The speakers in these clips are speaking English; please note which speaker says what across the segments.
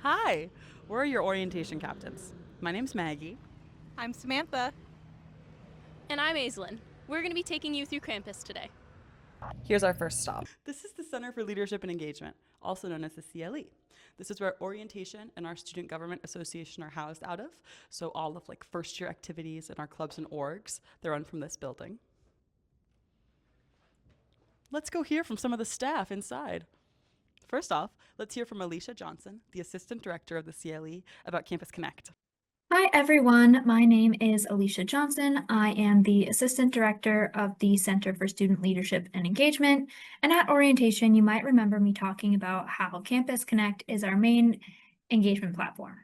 Speaker 1: Hi, we're your orientation captains. My name's Maggie.
Speaker 2: I'm Samantha.
Speaker 3: And I'm Aislinn. We're going to be taking you through campus today.
Speaker 1: Here's our first stop. This is the Center for Leadership and Engagement, also known as the CLE. This is where orientation and our Student Government Association are housed out of. So all of first year activities and our clubs and orgs, they're run from this building. Let's go hear from some of the staff inside. First off, let's hear from Alicia Johnson, the Assistant Director of the CLE, about Campus Connect.
Speaker 4: Hi, everyone. My name is Alicia Johnson. I am the Assistant Director of the Center for Student Leadership and Engagement. And at orientation, you might remember me talking about how Campus Connect is our main engagement platform.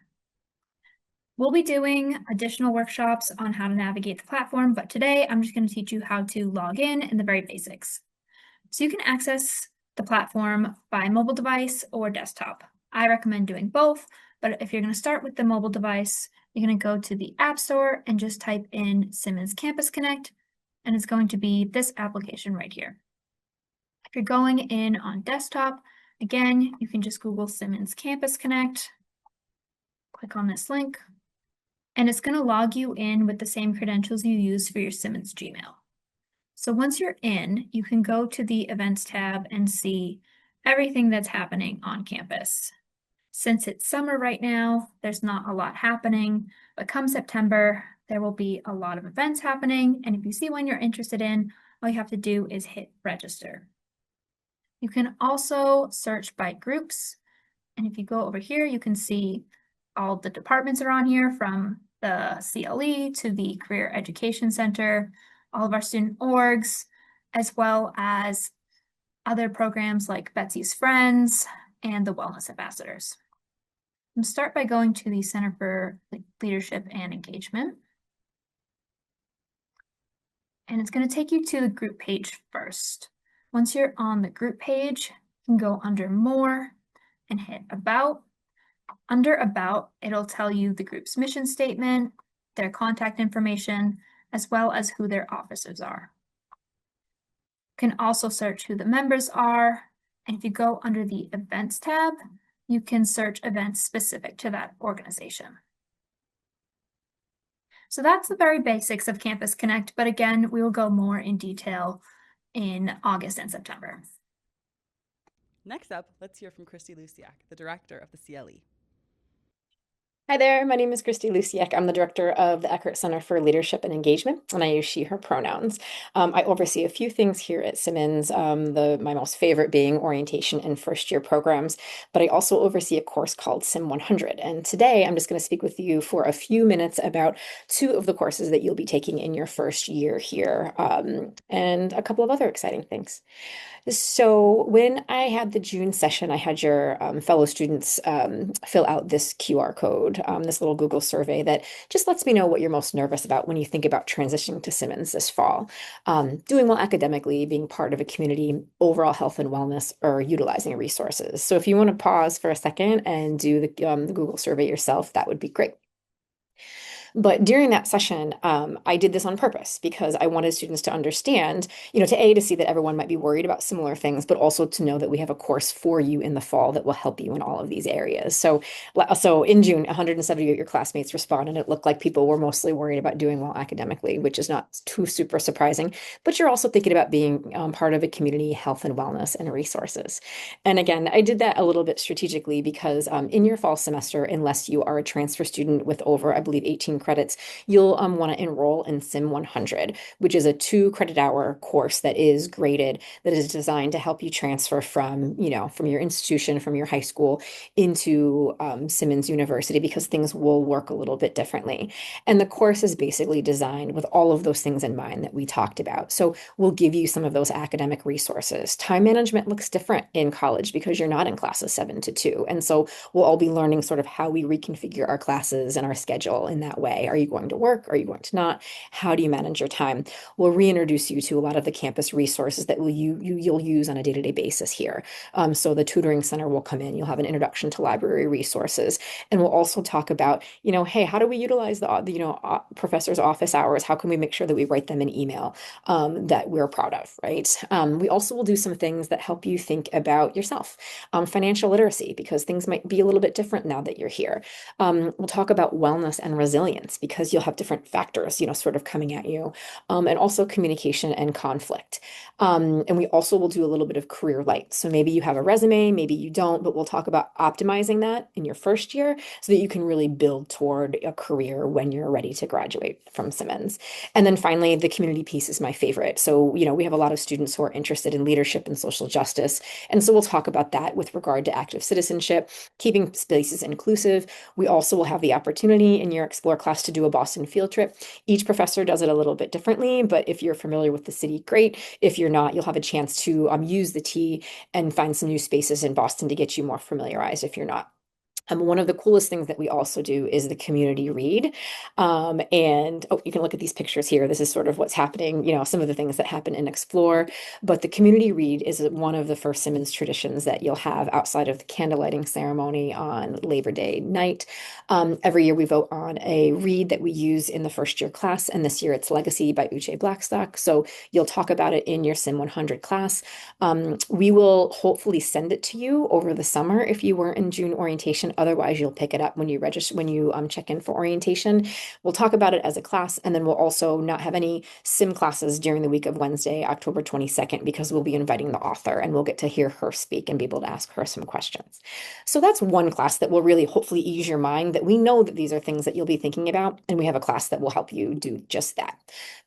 Speaker 4: We'll be doing additional workshops on how to navigate the platform, but today I'm just going to teach you how to log in the very basics. So you can access the platform by mobile device or desktop. I recommend doing both, but if you're going to start with the mobile device, you're going to go to the App Store and just type in Simmons Campus Connect, and it's going to be this application right here. If you're going in on desktop, again, you can just Google Simmons Campus Connect, click on this link, and it's going to log you in with the same credentials you use for your Simmons Gmail. So once you're in, you can go to the Events tab and see everything that's happening on campus. Since it's summer right now, there's not a lot happening, but come September, there will be a lot of events happening. And if you see one you're interested in, all you have to do is hit register. You can also search by groups. And if you go over here, you can see all the departments are on here, from the CLE to the Career Education Center, all of our student orgs, as well as other programs like Betsy's Friends and the Wellness Ambassadors. I'm gonna start by going to the Center for Leadership and Engagement. And it's going to take you to the group page first. Once you're on the group page, you can go under More and hit About. Under About, it'll tell you the group's mission statement, their contact information, as well as who their officers are. You can also search who the members are. And if you go under the Events tab, you can search events specific to that organization. So that's the very basics of Campus Connect, but again, we will go more in detail in August and September.
Speaker 1: Next up, let's hear from Christy Luciak, the Director of the CLE.
Speaker 5: Hi there, my name is Christy Luciak. I'm the director of the Eckert Center for Leadership and Engagement, and I use she, her pronouns. I oversee a few things here at Simmons, my most favorite being orientation and first year programs, but I also oversee a course called Sim 100. And today I'm just going to speak with you for a few minutes about two of the courses that you'll be taking in your first year here, and a couple of other exciting things. So when I had the June session, I had your fellow students fill out this QR code, this little Google survey that just lets me know what you're most nervous about when you think about transitioning to Simmons this fall. Doing well academically, being part of a community, overall health and wellness, or utilizing resources. So if you want to pause for a second and do the Google survey yourself, that would be great. But during that session, I did this on purpose because I wanted students to understand, to see that everyone might be worried about similar things, but also to know that we have a course for you in the fall that will help you in all of these areas. So in June, 170 of your classmates responded. It looked like people were mostly worried about doing well academically, which is not too super surprising, but you're also thinking about being part of a community, health and wellness and resources. And again, I did that a little bit strategically because in your fall semester, unless you are a transfer student with over, I believe, 18 credits, you'll want to enroll in Sim 100, which is a 2 credit hour course that is graded, that is designed to help you transfer from your institution, from your high school into Simmons University, because things will work a little bit differently. And the course is basically designed with all of those things in mind that we talked about. So we'll give you some of those academic resources. Time management looks different in college because you're not in classes 7 to 2. And so we'll all be learning sort of how we reconfigure our classes and our schedule in that way. day? Are you going to work? Are you going to not? How do you manage your time? We'll reintroduce you to a lot of the campus resources that you'll use on a day-to-day basis here. So the tutoring center will come in. You'll have an introduction to library resources, and we'll also talk about, hey, how do we utilize the professor's office hours? How can we make sure that we write them an email that we're proud of, right? We also will do some things that help you think about yourself, financial literacy, because things might be a little bit different now that you're here. We'll talk about wellness and resilience because you'll have different factors, sort of coming at you, and also communication and conflict. And we also will do a little bit of career light. So maybe you have a resume, maybe you don't, but we'll talk about optimizing that in your first year so that you can really build toward a career when you're ready to graduate from Simmons. And then finally, the community piece is my favorite. So, we have a lot of students who are interested in leadership and social justice. And so we'll talk about that with regard to active citizenship, keeping spaces inclusive. We also will have the opportunity in your Explore class to do a Boston field trip. Each professor does it a little bit differently, but if you're familiar with the city, great. If you're not, you'll have a chance to use the T and find some new spaces in Boston to get you more familiarized if you're not. One of the coolest things that we also do is the community read. And you can look at these pictures here. This is sort of what's happening, some of the things that happen in Explore. But the community read is one of the first Simmons traditions that you'll have outside of the candlelighting ceremony on Labor Day night. Every year we vote on a read that we use in the first year class. And this year it's Legacy by Uche Blackstock. So you'll talk about it in your Sim 100 class. We will hopefully send it to you over the summer if you were in June orientation. Otherwise, you'll pick it up when you register, when you check in for orientation. We'll talk about it as a class, and then we'll also not have any sim classes during the week of Wednesday, October 22nd, because we'll be inviting the author and we'll get to hear her speak and be able to ask her some questions. So that's one class that will really hopefully ease your mind that we know that these are things that you'll be thinking about, and we have a class that will help you do just that.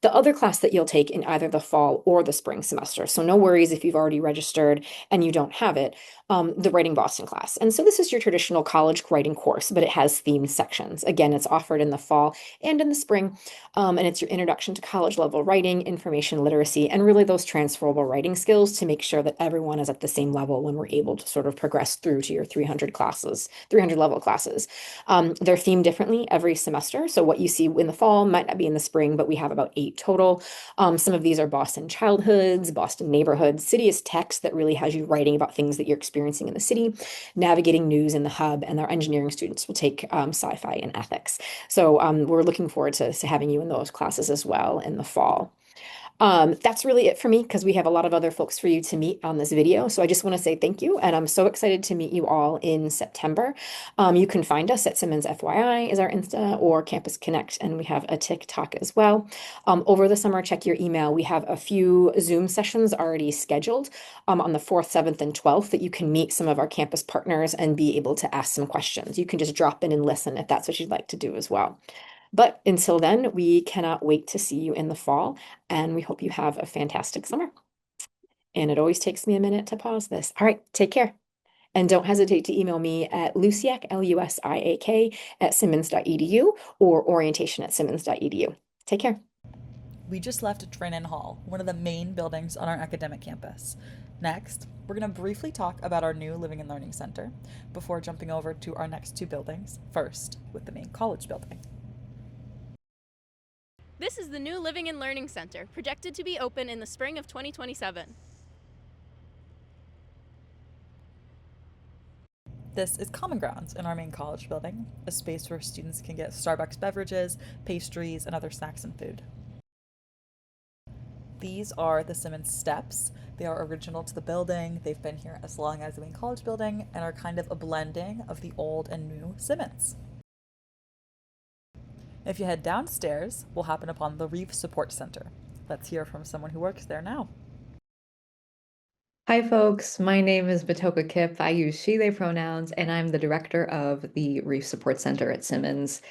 Speaker 5: The other class that you'll take in either the fall or the spring semester, so no worries if you've already registered and you don't have it, the Writing Boston class. And so this is your traditional college writing course, but it has themed sections. Again, it's offered in the fall and in the spring, and it's your introduction to college level writing, information literacy, and really those transferable writing skills to make sure that everyone is at the same level when we're able to sort of progress through to your 300 classes, 300 level classes. They're themed differently every semester. So what you see in the fall might not be in the spring, but we have about 8 total. Some of these are Boston childhoods, Boston neighborhoods, city is text that really has you writing about things that you're experiencing in the city, navigating news in the hub, and our engineering students will take sci-fi and ethics. So we're looking forward to having you in those classes as well in the fall. That's really it for me because we have a lot of other folks for you to meet on this video. So I just want to say thank you, and I'm so excited to meet you all in September. You can find us at Simmons FYI is our Insta or Campus Connect, and we have a TikTok as well. Over the summer, check your email. We have a few Zoom sessions already scheduled on the 4th, 7th, and 12th that you can meet some of our campus partners and be able to ask some questions. You can just drop in and listen if that's what you'd like to do as well. But until then, we cannot wait to see you in the fall, and we hope you have a fantastic summer. And it always takes me a minute to pause this. All right, take care. And don't hesitate to email me at lusiak, Lusiak, at simmons.edu or orientation@simmons.edu. Take care.
Speaker 1: We just left Drennan Hall, one of the main buildings on our academic campus. Next, we're going to briefly talk about our new Living and Learning Center before jumping over to our next 2 buildings, first with the main college building.
Speaker 3: This is the new Living and Learning Center, projected to be open in the spring of 2027.
Speaker 1: This is Common Grounds in our main college building, a space where students can get Starbucks beverages, pastries, and other snacks and food. These are the Simmons steps. They are original to the building. They've been here as long as the main college building and are kind of a blending of the old and new Simmons. If you head downstairs, we'll happen upon the Reef Support Center. Let's hear from someone who works there now.
Speaker 2: Hi folks, my name is Batoka Kip. I use she, they pronouns, and I'm the director of the Reef Support Center at Simmons.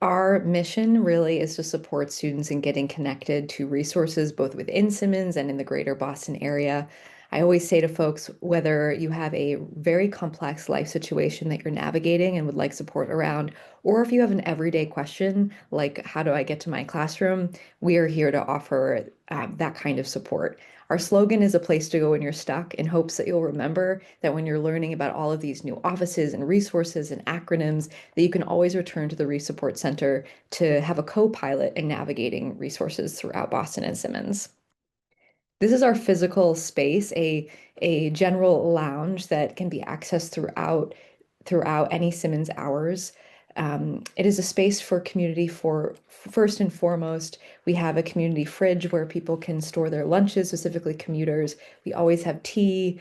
Speaker 2: Our mission really is to support students in getting connected to resources both within Simmons and in the greater Boston area. I always say to folks, whether you have a very complex life situation that you're navigating and would like support around, or if you have an everyday question like, how do I get to my classroom? We are here to offer that kind of support. Our slogan is a place to go when you're stuck, in hopes that you'll remember that when you're learning about all of these new offices and resources and acronyms, that you can always return to the Reef Support Center to have a co-pilot in navigating resources throughout Boston and Simmons. This is our physical space, a general lounge that can be accessed throughout any Simmons hours. It is a space for community. For first and foremost, we have a community fridge where people can store their lunches, specifically commuters. We always have tea,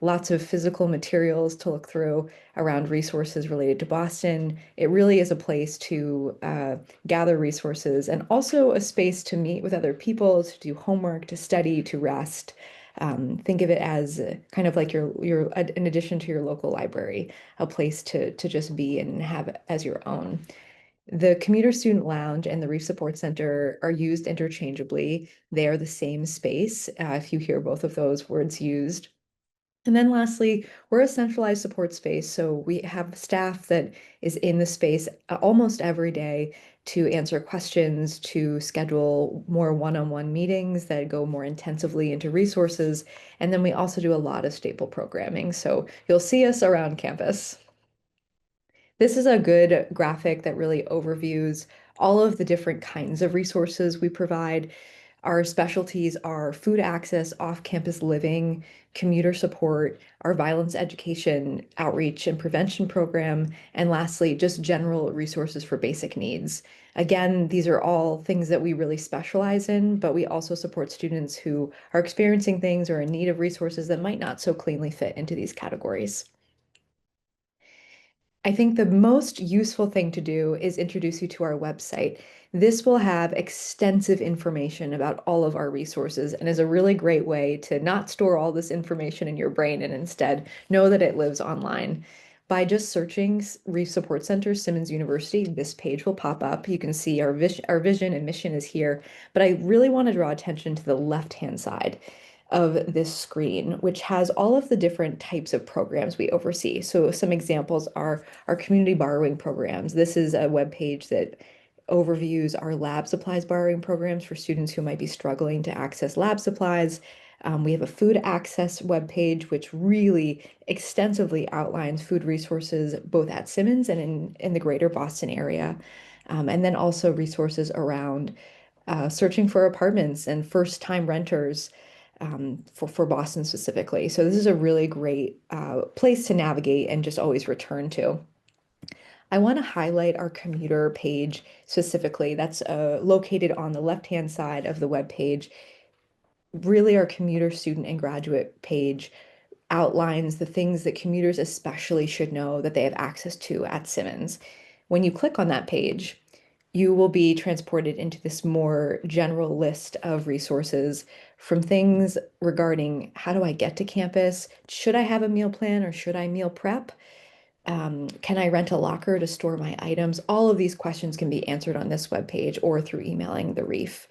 Speaker 2: lots of physical materials to look through around resources related to Boston. It really is a place to gather resources and also a space to meet with other people, to do homework, to study, to rest. Think of it as kind of like your in addition to your local library, a place to just be and have as your own. The Commuter Student Lounge and the Reef Support Center are used interchangeably. They are the same space, if you hear both of those words used. And then lastly, we're a centralized support space. So we have staff that is in the space almost every day to answer questions, to schedule more one-on-one meetings that go more intensively into resources. And then we also do a lot of staple programming. So you'll see us around campus. This is a good graphic that really overviews all of the different kinds of resources we provide. Our specialties are food access, off-campus living, commuter support, our violence education, outreach and prevention program, and lastly, just general resources for basic needs. Again, these are all things that we really specialize in, but we also support students who are experiencing things or in need of resources that might not so cleanly fit into these categories. I think the most useful thing to do is introduce you to our website. This will have extensive information about all of our resources and is a really great way to not store all this information in your brain and instead know that it lives online. By just searching Reef Support Center, Simmons University, this page will pop up. You can see our vision and mission is here, but I really want to draw attention to the left-hand side of this screen, which has all of the different types of programs we oversee. So some examples are our community borrowing programs. This is a web page that overviews our lab supplies borrowing programs for students who might be struggling to access lab supplies. We have a food access webpage, which really extensively outlines food resources both at Simmons and in the greater Boston area. And then also resources around searching for apartments and first-time renters for Boston specifically. So this is a really great place to navigate and just always return to. I want to highlight our commuter page specifically. That's located on the left-hand side of the web page. Really, our commuter student and graduate page outlines the things that commuters especially should know that they have access to at Simmons. When you click on that page, you will be transported into this more general list of resources, from things regarding how do I get to campus? Should I have a meal plan or should I meal prep? Can I rent a locker to store my items? All of these questions can be answered on this webpage or through emailing the Reef.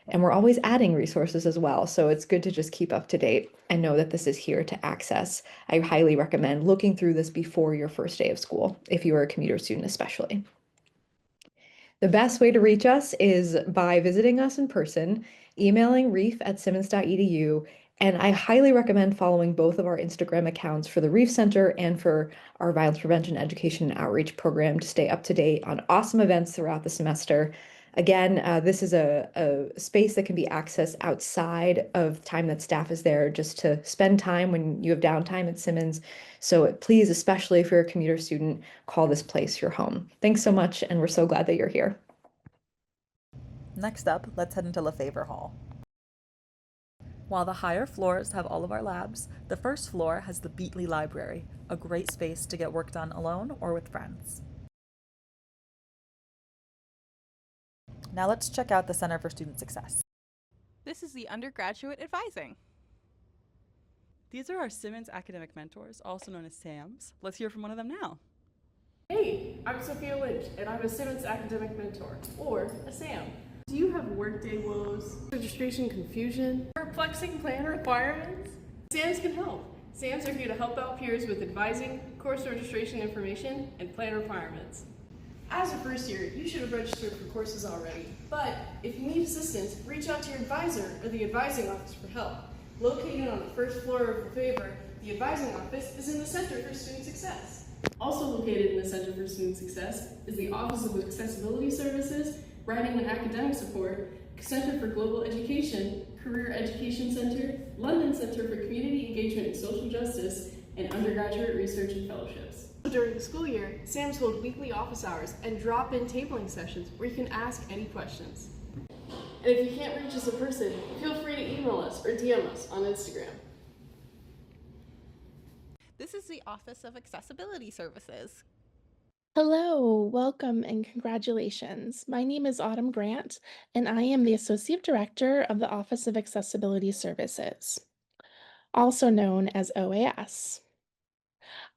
Speaker 2: And we're always adding resources as well, so it's good to just keep up to date and know that this is here to access. I highly recommend looking through this before your first day of school, if you are a commuter student especially. The best way to reach us is by visiting us in person, emailing reef@simmons.edu, and I highly recommend following both of our Instagram accounts for the Reef Center and for our Violence Prevention Education and Outreach program to stay up to date on awesome events throughout the semester. Again, this is a space that can be accessed outside of time that staff is there, just to spend time when you have downtime at Simmons. So please, especially if you're a commuter student, call this place your home. Thanks so much, and we're so glad that you're here.
Speaker 1: Next up, let's head into Lefevre Hall. While the higher floors have all of our labs, the first floor has the Beatley Library, a great space to get work done alone or with friends. Now let's check out the Center for Student Success.
Speaker 3: This is the undergraduate advising.
Speaker 1: These are our Simmons academic mentors, also known as SAMs. Let's hear from one of them now.
Speaker 6: Hey, I'm Sophia Lynch, and I'm a Simmons academic mentor, or a SAM. Do you have workday woes, registration confusion, perplexing plan requirements? SAMs can help. SAMs are here to help out peers with advising, course registration information, and plan requirements. As a first year, you should have registered for courses already, but if you need assistance, reach out to your advisor or the advising office for help. Located on the first floor of Lefebvre, the advising office is in the Center for Student Success. Also located in the Center for Student Success is the Office of Accessibility Services, Writing and Academic Support, Center for Global Education, Career Education Center, London Center for Community Engagement and Social Justice, and Undergraduate Research and Fellowships. During the school year, SAMs hold weekly office hours and drop-in tabling sessions where you can ask any questions. And if you can't reach us in person, feel free to email us or DM us on Instagram.
Speaker 7: This is the Office of Accessibility Services.
Speaker 8: Hello, welcome, and congratulations. My name is Autumn Grant, and I am the Associate Director of the Office of Accessibility Services, also known as OAS.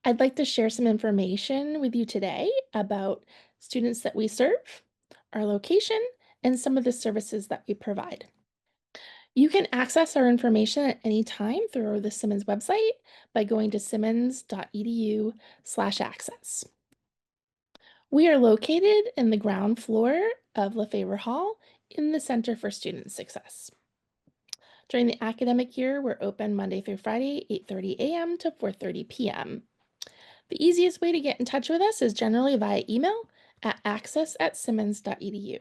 Speaker 8: I'd like to share some information with you today about students that we serve, our location, and some of the services that we provide. You can access our information at any time through the Simmons website by going to simmons.edu/access. We are located in the ground floor of Lefebvre Hall in the Center for Student Success. During the academic year, we're open Monday through Friday, 8:30 a.m. to 4:30 p.m. The easiest way to get in touch with us is generally via email at access@simmons.edu.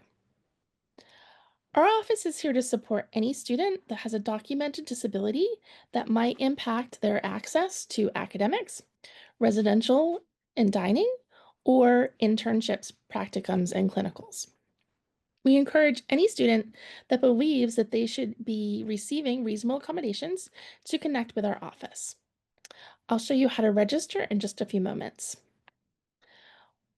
Speaker 8: Our office is here to support any student that has a documented disability that might impact their access to academics, residential and dining, or internships, practicums, and clinicals. We encourage any student that believes that they should be receiving reasonable accommodations to connect with our office. I'll show you how to register in just a few moments.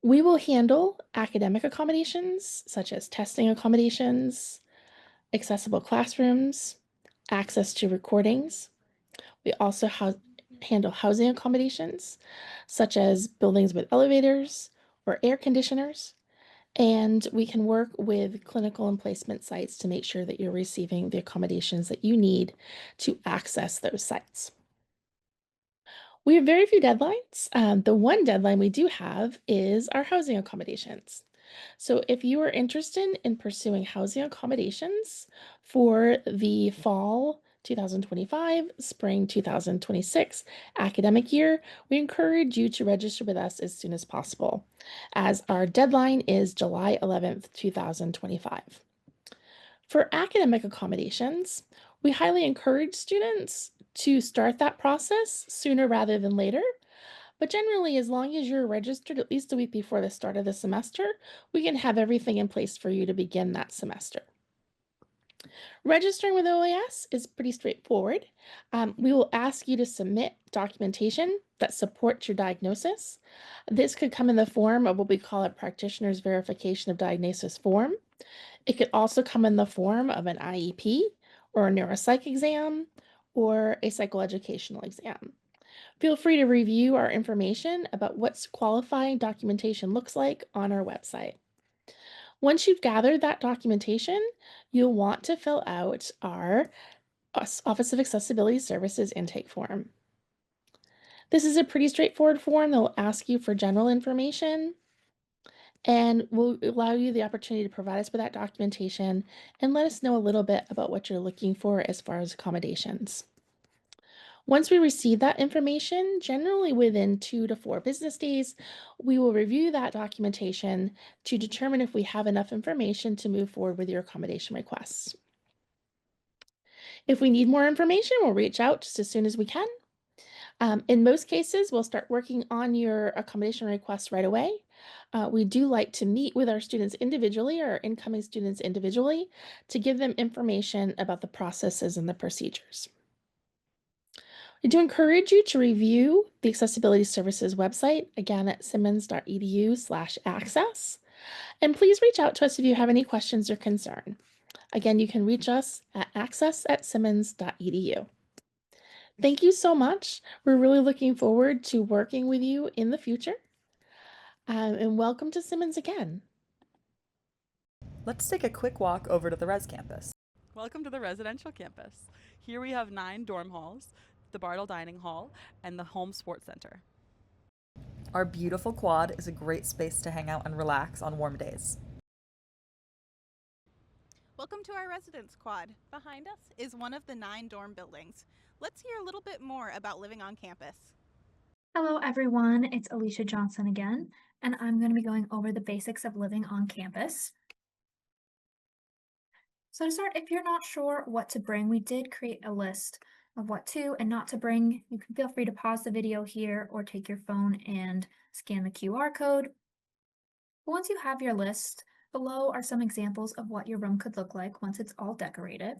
Speaker 8: We will handle academic accommodations, such as testing accommodations, accessible classrooms, access to recordings. We also handle housing accommodations, such as buildings with elevators or air conditioners. And we can work with clinical and placement sites to make sure that you're receiving the accommodations that you need to access those sites. We have very few deadlines. The one deadline we do have is our housing accommodations. So if you are interested in pursuing housing accommodations for the fall 2025, spring 2026 academic year, we encourage you to register with us as soon as possible, as our deadline is July 11th, 2025. For academic accommodations, we highly encourage students to start that process sooner rather than later. But generally, as long as you're registered at least a week before the start of the semester, we can have everything in place for you to begin that semester. Registering with OAS is pretty straightforward. We will ask you to submit documentation that supports your diagnosis. This could come in the form of what we call a practitioner's verification of diagnosis form. It could also come in the form of an IEP or a neuropsych exam or a psychoeducational exam. Feel free to review our information about what qualifying documentation looks like on our website. Once you've gathered that documentation, you'll want to fill out our Office of Accessibility Services intake form. This is a pretty straightforward form that will ask you for general information and will allow you the opportunity to provide us with that documentation and let us know a little bit about what you're looking for as far as accommodations. Once we receive that information, generally within 2 to 4 business days, we will review that documentation to determine if we have enough information to move forward with your accommodation requests. If we need more information, we'll reach out just as soon as we can. In most cases, we'll start working on your accommodation requests right away. We do like to meet with our students individually, or incoming students individually, to give them information about the processes and the procedures. I do encourage you to review the Accessibility Services website, again at simmons.edu/access. And please reach out to us if you have any questions or concern. Again, you can reach us at access@simmons.edu. Thank you so much. We're really looking forward to working with you in the future. And welcome to Simmons again.
Speaker 1: Let's take a quick walk over to the Res campus. Welcome to the residential campus. Here we have 9 dorm halls, the Bartle Dining Hall, and the Home Sports Center.
Speaker 9: Our beautiful quad is a great space to hang out and relax on warm days.
Speaker 7: Welcome to our residence quad. Behind us is one of the 9 dorm buildings. Let's hear a little bit more about living on campus.
Speaker 4: Hello, everyone. It's Alicia Johnson again, and I'm going to be going over the basics of living on campus. So to start, if you're not sure what to bring, we did create a list of what to and not to bring. You can feel free to pause the video here or take your phone and scan the QR code. Once you have your list, below are some examples of what your room could look like once it's all decorated.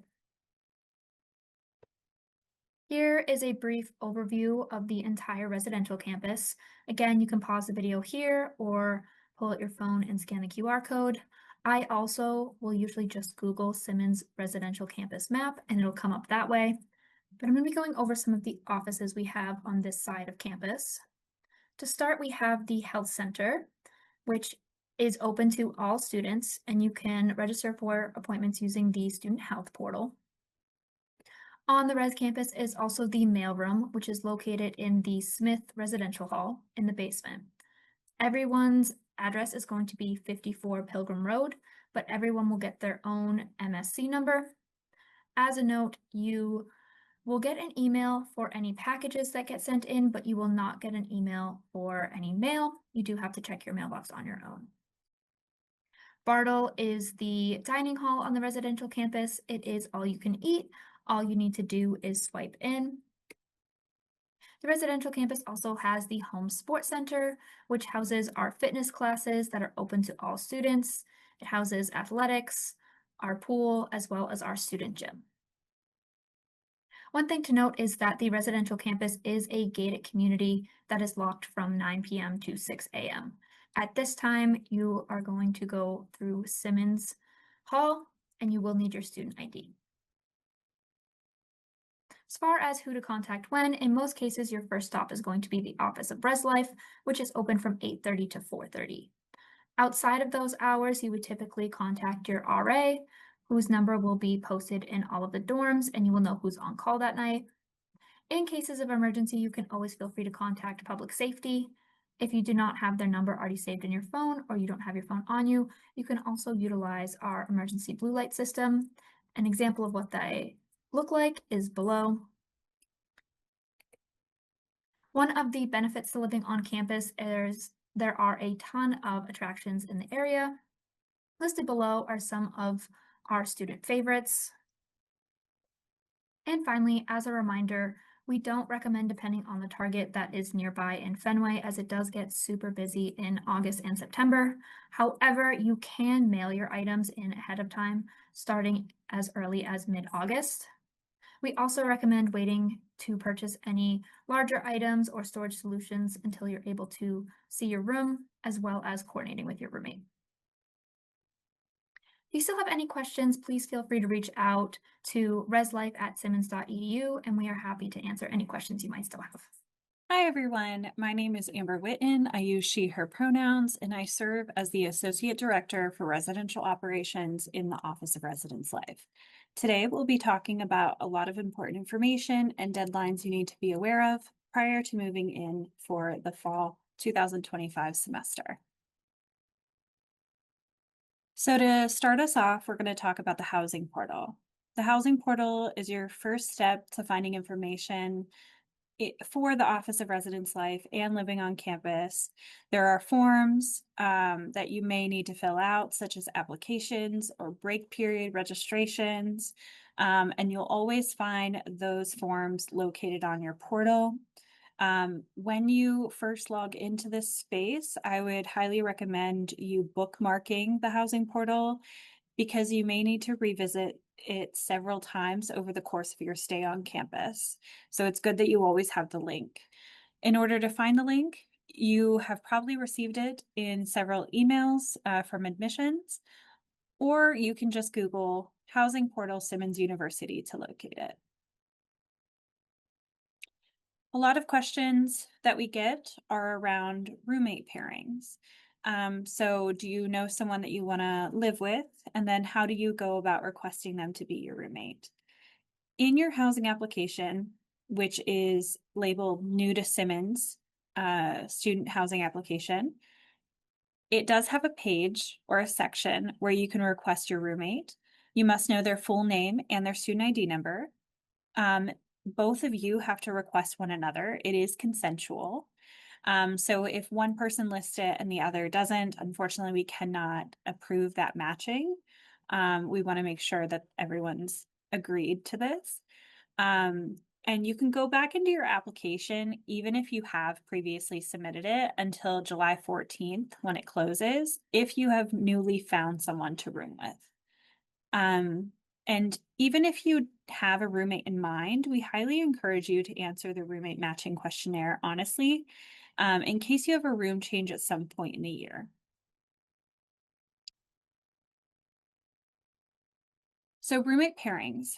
Speaker 4: Here is a brief overview of the entire residential campus. Again, you can pause the video here or pull out your phone and scan the QR code. I also will usually just Google Simmons residential campus map and it'll come up that way. But I'm going to be going over some of the offices we have on this side of campus. To start, we have the health center, which is open to all students, and you can register for appointments using the student health portal. On the res campus is also the mailroom, which is located in the Smith Residential Hall in the basement. Everyone's address is going to be 54 Pilgrim Road, but everyone will get their own MSC number. As a note, you will get an email for any packages that get sent in, but you will not get an email for any mail. You do have to check your mailbox on your own. Bartle is the dining hall on the residential campus. It is all you can eat. All you need to do is swipe in. The residential campus also has the Home Sports Center, which houses our fitness classes that are open to all students. It houses athletics, our pool, as well as our student gym. One thing to note is that the residential campus is a gated community that is locked from 9 p.m. to 6 a.m. At this time, you are going to go through Simmons Hall and you will need your student ID. As far as who to contact when, in most cases, your first stop is going to be the Office of Res Life, which is open from 8:30 to 4:30. Outside of those hours, you would typically contact your RA, whose number will be posted in all of the dorms, and you will know who's on call that night. In cases of emergency, you can always feel free to contact public safety. If you do not have their number already saved in your phone or you don't have your phone on you, you can also utilize our emergency blue light system. An example of what they look like is below. One of the benefits to living on campus is there are a ton of attractions in the area. Listed below are some of our student favorites. And finally, as a reminder, we don't recommend depending on the Target that is nearby in Fenway, as it does get super busy in August and September. However, you can mail your items in ahead of time, starting as early as mid-August. We also recommend waiting to purchase any larger items or storage solutions until you're able to see your room, as well as coordinating with your roommate. If you still have any questions, please feel free to reach out to reslife@simmons.edu, and we are happy to answer any questions you might still have.
Speaker 10: Hi, everyone. My name is Amber Witten. I use she, her pronouns, and I serve as the Associate Director for Residential Operations in the Office of Residence Life. Today, we'll be talking about a lot of important information and deadlines you need to be aware of prior to moving in for the fall 2025 semester. So to start us off, we're going to talk about the housing portal. The housing portal is your first step to finding information for the Office of Residence Life and living on campus. There are forms that you may need to fill out, such as applications or break period registrations, and you'll always find those forms located on your portal. When you first log into this space, I would highly recommend you bookmarking the housing portal because you may need to revisit it several times over the course of your stay on campus. So it's good that you always have the link. In order to find the link, you have probably received it in several emails from admissions, or you can just Google Housing Portal Simmons University to locate it. A lot of questions that we get are around roommate pairings. So do you know someone that you want to live with? And then how do you go about requesting them to be your roommate? In your housing application, which is labeled new to Simmons, student housing application, it does have a page or a section where you can request your roommate. You must know their full name and their student ID number. Both of you have to request one another. It is consensual. So if one person lists it and the other doesn't, unfortunately, we cannot approve that matching. We want to make sure that everyone's agreed to this. And you can go back into your application, even if you have previously submitted it, until July 14th when it closes, if you have newly found someone to room with. And even if you have a roommate in mind, we highly encourage you to answer the roommate matching questionnaire honestly, in case you have a room change at some point in the year. So roommate pairings,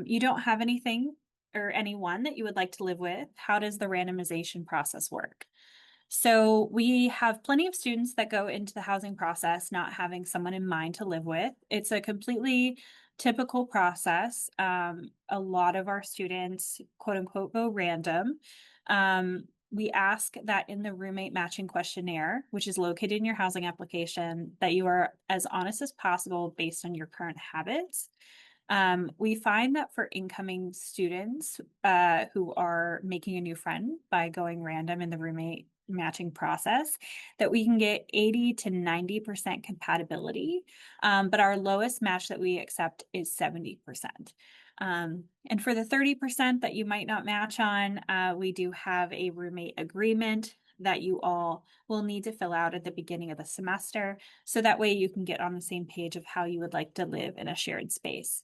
Speaker 10: you don't have anything or anyone that you would like to live with. How does the randomization process work? So we have plenty of students that go into the housing process not having someone in mind to live with. It's a completely typical process. A lot of our students, quote unquote, go random. We ask that in the roommate matching questionnaire, which is located in your housing application, that you are as honest as possible based on your current habits. We find that for incoming students who are making a new friend by going random in the roommate matching process, that we can get 80 to 90% compatibility. But our lowest match that we accept is 70%. And for the 30% that you might not match on, we do have a roommate agreement that you all will need to fill out at the beginning of the semester. So that way you can get on the same page of how you would like to live in a shared space.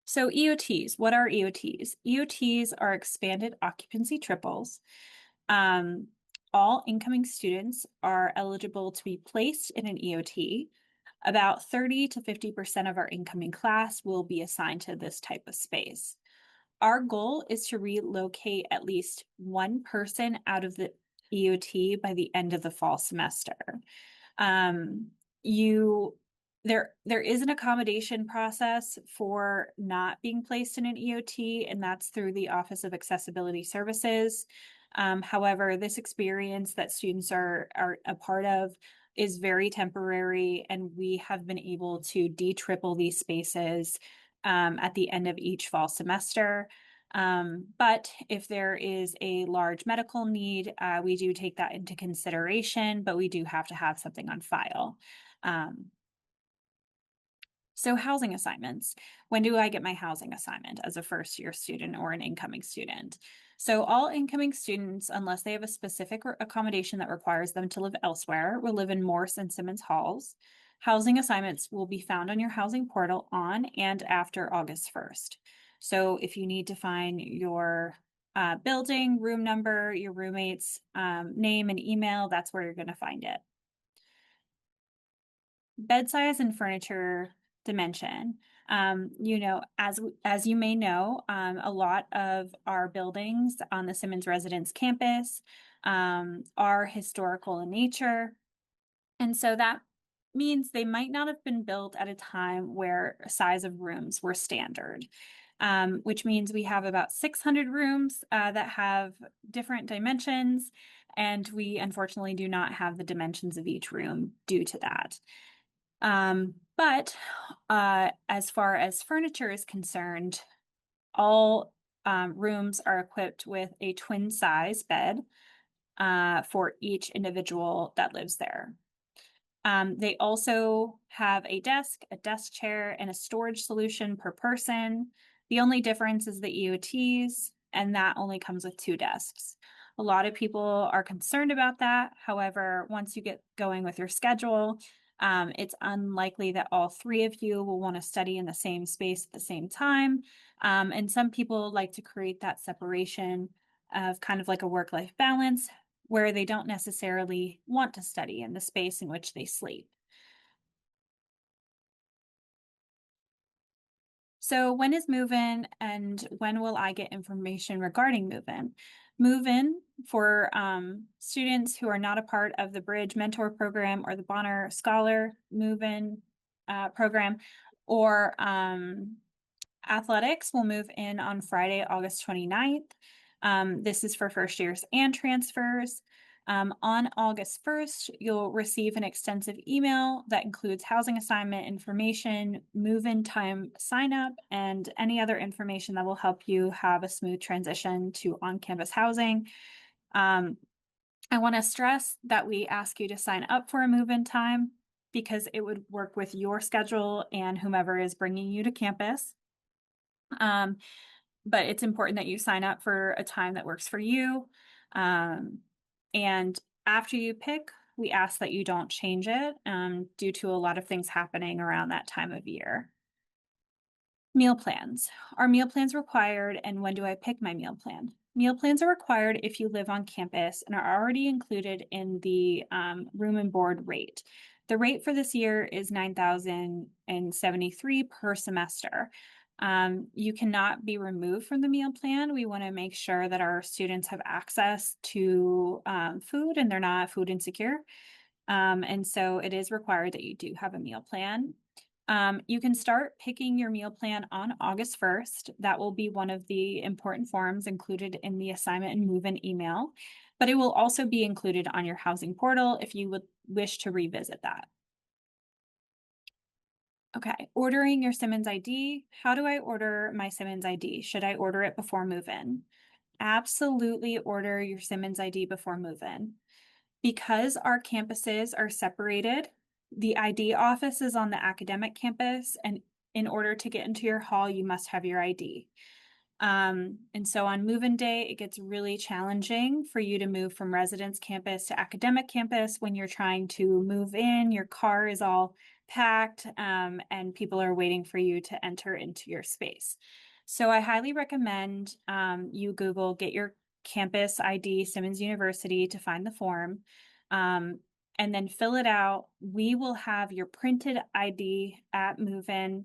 Speaker 10: So EOTs, what are EOTs? EOTs are expanded occupancy triples. All incoming students are eligible to be placed in an EOT. About 30 to 50% of our incoming class will be assigned to this type of space. Our goal is to relocate at least one person out of the EOT by the end of the fall semester. There is an accommodation process for not being placed in an EOT, and that's through the Office of Accessibility Services. However, this experience that students are a part of is very temporary, and we have been able to de-triple these spaces at the end of each fall semester. But if there is a large medical need, we do take that into consideration, but we do have to have something on file. So housing assignments. When do I get my housing assignment as a first year student or an incoming student? So all incoming students, unless they have a specific accommodation that requires them to live elsewhere, will live in Morse and Simmons halls. Housing assignments will be found on your housing portal on and after August 1st. So if you need to find your building, room number, your roommate's name and email, that's where you're going to find it. Bed size and furniture dimension. As you may know, a lot of our buildings on the Simmons residence campus are historical in nature. And so that means they might not have been built at a time where size of rooms were standard, which means we have about 600 rooms that have different dimensions, and we unfortunately do not have the dimensions of each room due to that. But as far as furniture is concerned, all rooms are equipped with a twin size bed for each individual that lives there. They also have a desk chair, and a storage solution per person. The only difference is the EOTs, and that only comes with 2 desks. A lot of people are concerned about that. However, once you get going with your schedule, it's unlikely that all 3 of you will want to study in the same space at the same time. And some people like to create that separation of kind of like a work-life balance, where they don't necessarily want to study in the space in which they sleep. So when is move-in, and when will I get information regarding move-in? Move-in for students who are not a part of the Bridge Mentor Program or the Bonner Scholar move-in program, or athletics will move in on Friday, August 29th. This is for first years and transfers. On August 1st, you'll receive an extensive email that includes housing assignment information, move-in time sign up, and any other information that will help you have a smooth transition to on-campus housing. I want to stress that we ask you to sign up for a move-in time because it would work with your schedule and whomever is bringing you to campus. But it's important that you sign up for a time that works for you. And after you pick, we ask that you don't change it due to a lot of things happening around that time of year. Meal plans. Are meal plans required, and when do I pick my meal plan? Meal plans are required if you live on campus and are already included in the room and board rate. The rate for this year is $9,073 per semester. You cannot be removed from the meal plan. We want to make sure that our students have access to food and they're not food insecure. And so it is required that you do have a meal plan. You can start picking your meal plan on August 1st. That will be one of the important forms included in the assignment and move-in email, but it will also be included on your housing portal if you would wish to revisit that. Okay, ordering your Simmons ID. How do I order my Simmons ID? Should I order it before move-in? Absolutely order your Simmons ID before move-in. Because our campuses are separated, the ID office is on the academic campus, and in order to get into your hall, you must have your ID. And so on move-in day, it gets really challenging for you to move from residence campus to academic campus when you're trying to move in, your car is all packed, and people are waiting for you to enter into your space. So I highly recommend you Google Get Your Campus ID Simmons University to find the form, and then fill it out. We will have your printed ID at move-in,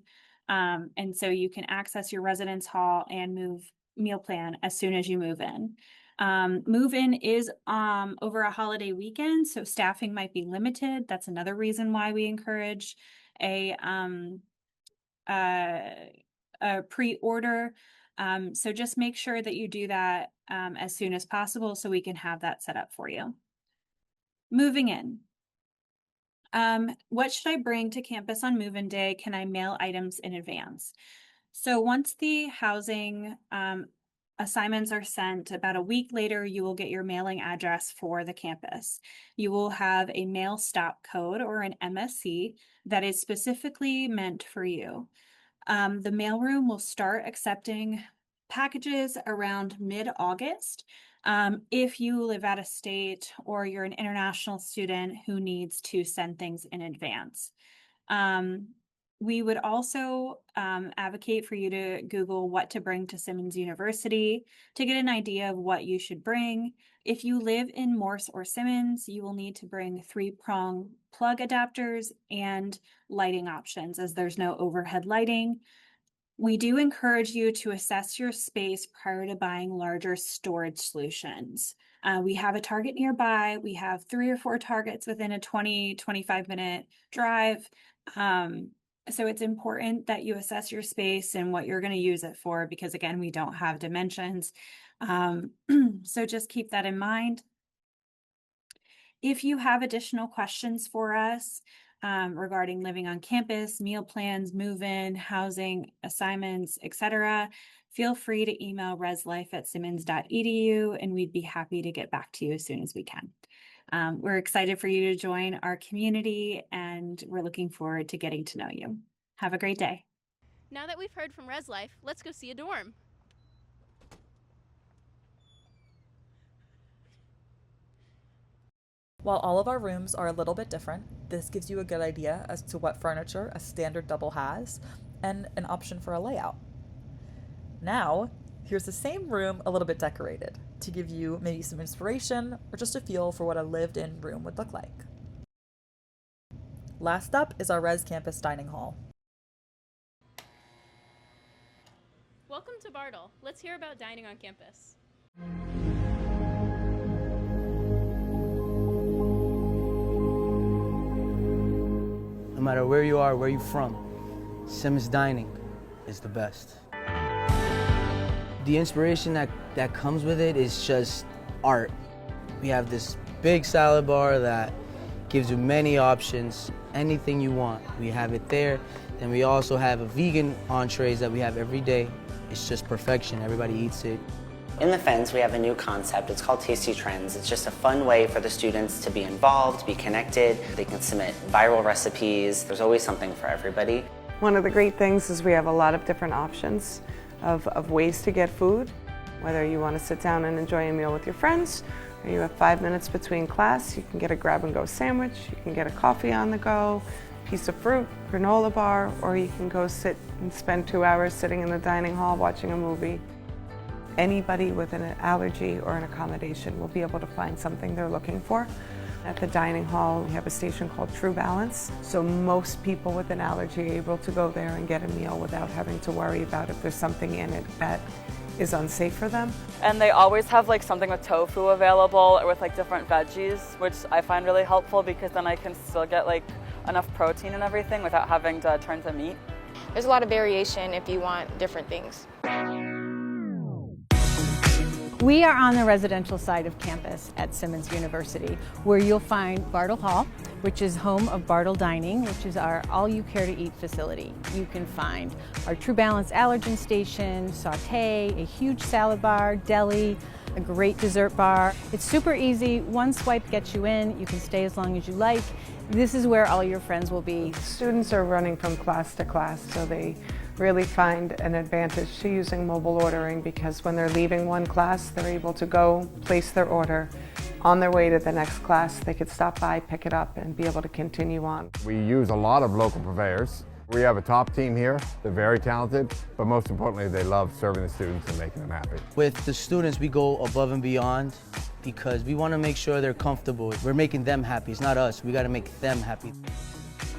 Speaker 10: and so you can access your residence hall and meal plan as soon as you move in. Move-in is over a holiday weekend, so staffing might be limited. That's another reason why we encourage a pre-order. So just make sure that you do that as soon as possible so we can have that set up for you. Moving in. What should I bring to campus on move-in day? Can I mail items in advance? So once the housing assignments are sent, about a week later, you will get your mailing address for the campus. You will have a mail stop code or an MSC that is specifically meant for you. The mailroom will start accepting packages around mid-August. If you live out of state or you're an international student who needs to send things in advance. We would also advocate for you to Google what to bring to Simmons University to get an idea of what you should bring. If you live in Morse or Simmons, you will need to bring 3-prong plug adapters and lighting options as there's no overhead lighting. We do encourage you to assess your space prior to buying larger storage solutions. We have a Target nearby. We have 3 or 4 Targets within a 20-25 minute drive. So it's important that you assess your space and what you're going to use it for, because again, we don't have dimensions. So just keep that in mind. If you have additional questions for us regarding living on campus, meal plans, move-in, housing, assignments, etc., feel free to email reslife@simmons.edu and we'd be happy to get back to you as soon as we can. We're excited for you to join our community and we're looking forward to getting to know you. Have a great day.
Speaker 3: Now that we've heard from Res Life, let's go see a dorm.
Speaker 9: While all of our rooms are a little bit different, this gives you a good idea as to what furniture a standard double has and an option for a layout. Now, here's the same room a little bit decorated to give you maybe some inspiration or just a feel for what a lived-in room would look like. Last up is our Res Campus Dining Hall.
Speaker 3: Welcome to Bartle. Let's hear about dining on campus.
Speaker 11: No matter where you are, where you're from, Simmons Dining is the best. The inspiration that comes with it is just art. We have this big salad bar that gives you many options, anything you want. We have it there. And we also have a vegan entrees that we have every day. It's just perfection, everybody eats it.
Speaker 12: In the Fens, we have a new concept. It's called Tasty Trends. It's just a fun way for the students to be involved, be connected. They can submit viral recipes. There's always something for everybody.
Speaker 13: One of the great things is we have a lot of different options of ways to get food, whether you want to sit down and enjoy a meal with your friends, or you have 5 minutes between class, you can get a grab-and-go sandwich, you can get a coffee on the go, piece of fruit, granola bar, or you can go sit and spend 2 hours sitting in the dining hall watching a movie. Anybody with an allergy or an accommodation will be able to find something they're looking for. At the dining hall, we have a station called True Balance, so most people with an allergy are able to go there and get a meal without having to worry about if there's something in it that is unsafe for them.
Speaker 1: And they always have like something with tofu available or with like different veggies, which I find really helpful because then I can still get like enough protein and everything without having to turn to meat.
Speaker 3: There's a lot of variation if you want different things.
Speaker 14: We are on the residential side of campus at Simmons University, where you'll find Bartle Hall, which is home of Bartle Dining, which is our all-you-care-to-eat facility. You can find our True Balance allergen station, saute, a huge salad bar, deli, a great dessert bar. It's super easy. One swipe gets you in. You can stay as long as you like. This is where all your friends will be.
Speaker 13: Students are running from class to class, so they really find an advantage to using mobile ordering because when they're leaving one class, they're able to go place their order. On their way to the next class, they could stop by, pick it up, and be able to continue on.
Speaker 15: We use a lot of local purveyors. We have a top team here. They're very talented, but most importantly, they love serving the students and making them happy.
Speaker 11: With the students, we go above and beyond because we want to make sure they're comfortable. We're making them happy. It's not us. We got to make them happy.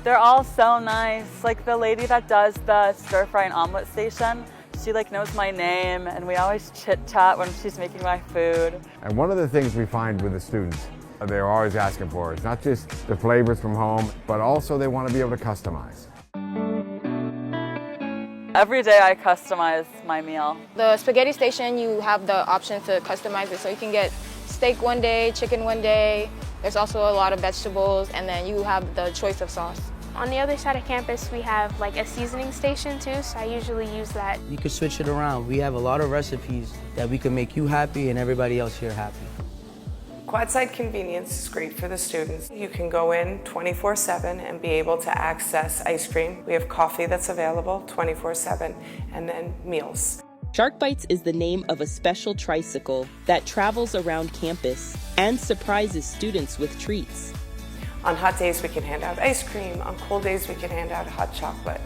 Speaker 1: They're all so nice. Like the lady that does the stir fry and omelet station, she like knows my name and we always chit chat when she's making my food.
Speaker 15: And one of the things we find with the students, they're always asking for is not just the flavors from home, but also they want to be able to customize.
Speaker 1: Every day I customize my meal.
Speaker 3: The spaghetti station, you have the option to customize it, so you can get steak one day, chicken one day. There's also a lot of vegetables, and then you have the choice of sauce.
Speaker 16: On the other side of campus, we have like a seasoning station too, so I usually use that.
Speaker 11: You can switch it around. We have a lot of recipes that we can make you happy and everybody else here happy.
Speaker 13: Quadside convenience is great for the students. You can go in 24/7 and be able to access ice cream. We have coffee that's available 24/7 and then meals.
Speaker 17: Shark Bites is the name of a special tricycle that travels around campus and surprises students with treats.
Speaker 13: On hot days, we can hand out ice cream. On cold days, we can hand out hot chocolate.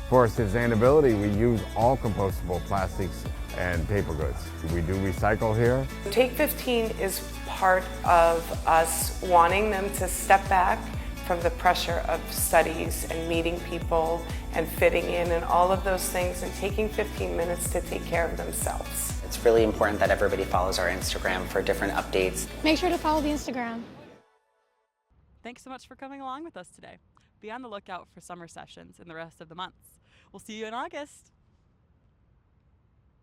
Speaker 15: For sustainability, we use all compostable plastics and paper goods. We do recycle here.
Speaker 13: Take 15 is part of us wanting them to step back from the pressure of studies and meeting people and fitting in and all of those things and taking 15 minutes to take care of themselves.
Speaker 12: It's really important that everybody follows our Instagram for different updates.
Speaker 16: Make sure to follow the Instagram.
Speaker 1: Thanks so much for coming along with us today. Be on the lookout for summer sessions in the rest of the months. We'll see you in August.